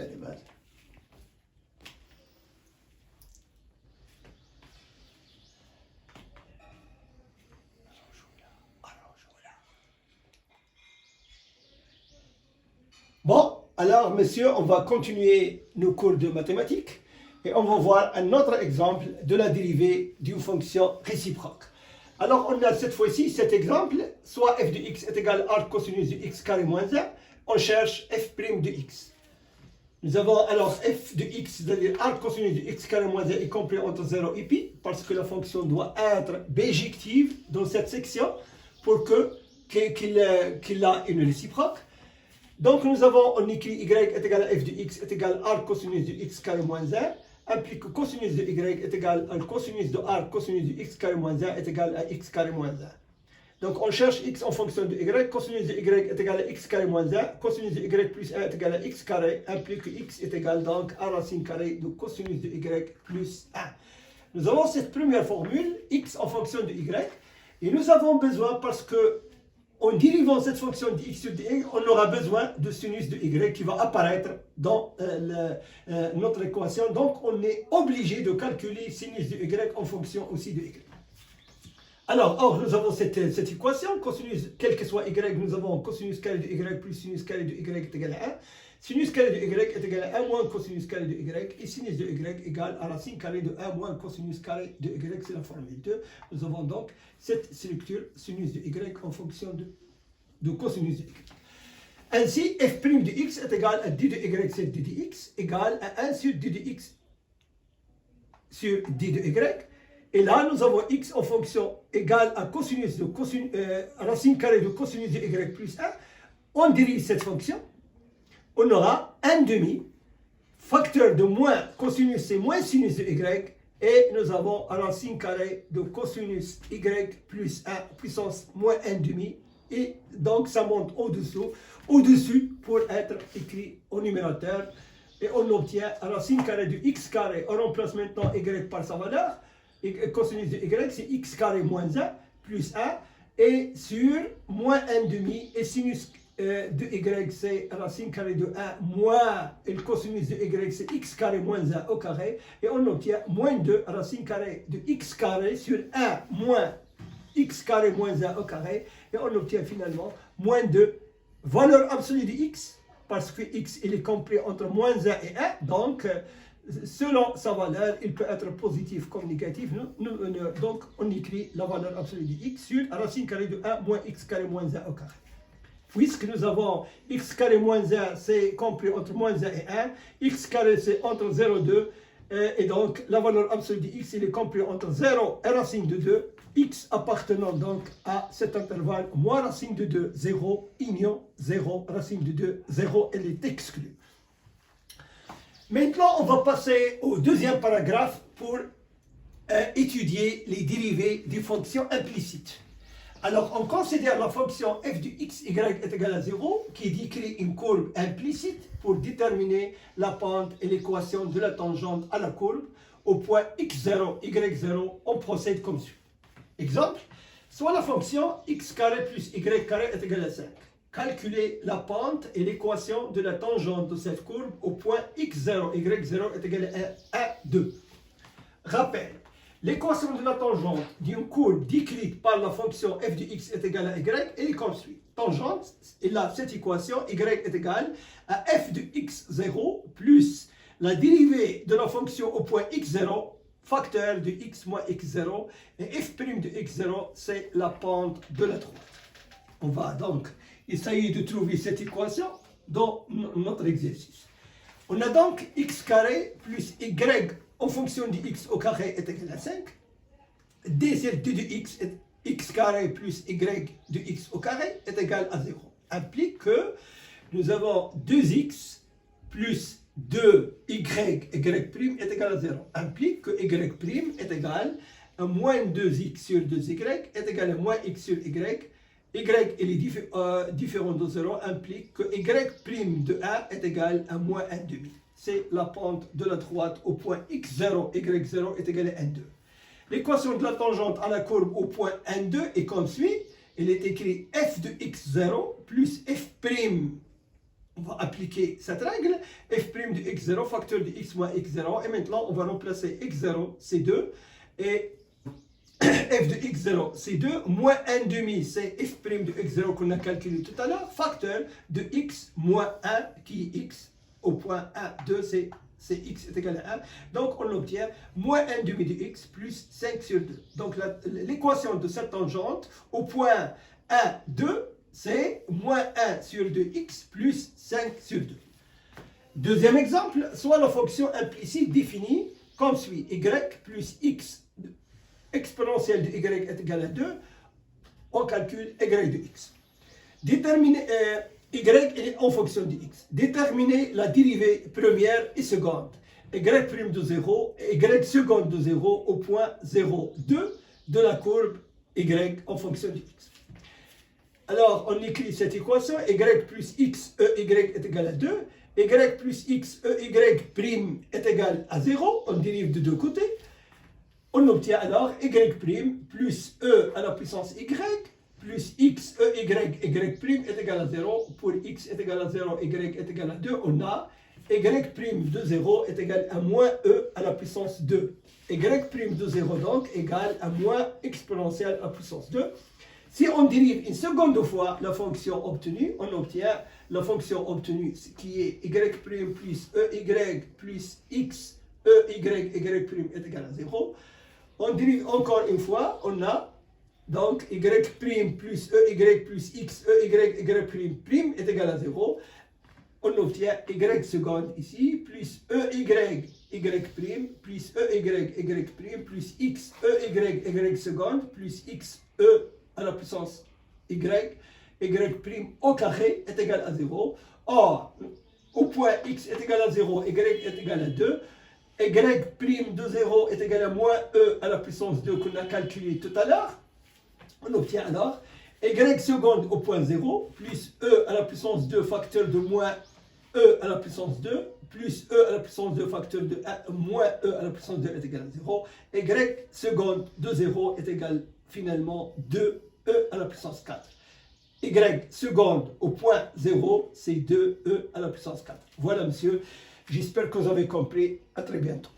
les bases. Bon, alors, messieurs, on va continuer nos cours de mathématiques et on va voir un autre exemple de la dérivée d'une fonction réciproque. Alors, on a cette fois-ci cet exemple, soit f de x est égal à cosinus de x carré moins 1, on cherche f' de x. Nous avons alors f de x, c'est-à-dire arc cosinus de x carré moins 1 est compris entre 0 et pi, parce que la fonction doit être bijective dans cette section pour qu'il a une réciproque. Donc nous avons, on écrit y est égal à f de x est égal à arc cosinus de x carré moins 1, implique que cosinus de y est égal à cosinus de arc cosinus de x carré moins 1 est égal à x carré moins 1. Donc on cherche x en fonction de y, cosinus de y est égal à x carré moins 1, cosinus de y plus 1 est égal à x carré, implique que x est égal donc à racine carrée de cosinus de y plus 1. Nous avons cette première formule, x en fonction de y, et nous avons besoin, parce que en dérivant cette fonction de x sur dy, on aura besoin de sinus de y qui va apparaître dans notre équation. Donc, on est obligé de calculer sinus de y en fonction aussi de y. Alors, or, nous avons cette équation, cosinus, quel que soit y, nous avons cosinus carré de y plus sinus carré de y est égal à 1. Sinus carré de y est égal à 1 moins cosinus carré de y, et sinus de y égale à racine carrée de 1 moins cosinus carré de y, c'est la formule 2. Nous avons donc cette structure sinus de y en fonction de cosinus de y. Ainsi, f' de x est égal à d de y sur d de x égale à 1 sur d de x sur d de y. Et là, nous avons x en fonction égale à cosinus de racine carrée de cosinus de y plus 1. On dérive cette fonction. On aura 1 demi, facteur de moins cosinus c'est moins sinus de y, et nous avons racine carrée de cosinus y plus 1 puissance moins 1 demi, et donc ça monte au-dessus pour être écrit au numérateur, et on obtient racine carrée de x carré, on remplace maintenant y par sa valeur, et cosinus de y c'est x carré moins 1 plus 1, et sur moins 1 demi, et sinus de y c'est racine carrée de 1 moins et le cosinus de y c'est x carré moins 1 au carré, et on obtient moins 2 racine carrée de x carré sur 1 moins x carré moins 1 au carré, et on obtient finalement moins 2 valeur absolue de x, parce que x il est compris entre moins 1 et 1, donc selon sa valeur il peut être positif comme négatif. Donc on écrit la valeur absolue de x sur racine carrée de 1 moins x carré moins 1 au carré. Puisque nous avons x carré moins 1, c'est compris entre moins 1 et 1, x carré c'est entre 0 et 2, et donc la valeur absolue de x il est compris entre 0 et racine de 2, x appartenant donc à cet intervalle, moins racine de 2, 0, union 0, racine de 2, 0, elle est exclue. Maintenant, on va passer au deuxième paragraphe pour étudier les dérivées des fonctions implicites. Alors, on considère la fonction f de x, y est égal à 0, qui décrit une courbe implicite pour déterminer la pente et l'équation de la tangente à la courbe. Au point x0, y0, on procède comme suit. Exemple, soit la fonction x carré plus y carré est égal à 5. Calculer la pente et l'équation de la tangente de cette courbe au point x0, y0 est égal à 1, 2. Rappel. L'équation de la tangente d'une courbe décrite par la fonction f de x est égale à y, et est comme suit. Tangente, et là, cette équation, y est égale à f de x0 plus la dérivée de la fonction au point x0, facteur de x moins x0, et f' de x0, c'est la pente de la droite. On va donc essayer de trouver cette équation dans notre exercice. On a donc x carré plus y en fonction de x au carré est égal à 5. d sur d de x carré plus y de x au carré est égal à 0. Implique que nous avons 2x plus 2y, y' est égal à 0. Implique que y' est égal à moins 2x sur 2y est égal à moins x sur y. Y il est différent de 0, implique que y' de 1 est égal à moins 1 demi. C'est la pente de la droite au point x0, y0 est égal à 1,2. L'équation de la tangente à la courbe au point 1,2 est comme suit. Elle est écrite f de x0 plus f' on va appliquer cette règle. F' de x0, facteur de x moins x0. Et maintenant, on va remplacer x0, c'est 2. Et f de x0, c'est 2. Moins 1 demi, c'est f' de x0 qu'on a calculé tout à l'heure. Facteur de x moins 1, qui est x. Au point 1, 2, c'est x est égal à 1. Donc, on obtient moins 1 demi de x plus 5 sur 2. Donc, l'équation de cette tangente au point 1, 2, c'est moins 1 sur 2x plus 5 sur 2. Deuxième exemple, soit la fonction implicite définie comme suit. Y plus x exponentielle de y est égal à 2. On calcule y de x. Déterminer y est en fonction de x. Déterminer la dérivée première et seconde. Y' de 0 et y seconde de 0 au point 0, 2 de la courbe y en fonction de x. Alors, on écrit cette équation, y plus x, y est égal à 2, y plus x, y prime est égal à 0, on dérive de deux côtés. On obtient alors y prime plus e à la puissance y, plus x, y prime est égal à 0, pour x est égal à 0, y est égal à 2, on a y prime de 0 est égal à moins e à la puissance 2. Y prime de 0 donc égale à moins exponentielle à la puissance 2. Si on dérive une seconde fois la fonction obtenue, on obtient la fonction obtenue qui est y' plus ey plus x, y prime est égal à 0. On dérive encore une fois, on a donc y prime plus ey plus x, y prime est égal à 0. On obtient y seconde ici, plus y prime, plus y prime, plus x, y seconde, plus x, à la puissance y prime au carré est égal à 0. Or, au point x est égal à 0, y est égal à 2, y prime de 0 est égal à moins e à la puissance 2 qu'on a calculé tout à l'heure. On obtient alors y seconde au point 0, plus e à la puissance 2 facteur de moins e à la puissance 2, plus e à la puissance 2 facteur de 1, moins e à la puissance 2 est égal à 0. Y seconde de 0 est égal finalement 2e à la puissance 4. Y seconde au point 0, c'est 2e à la puissance 4. Voilà, monsieur. J'espère que vous avez compris. À très bientôt.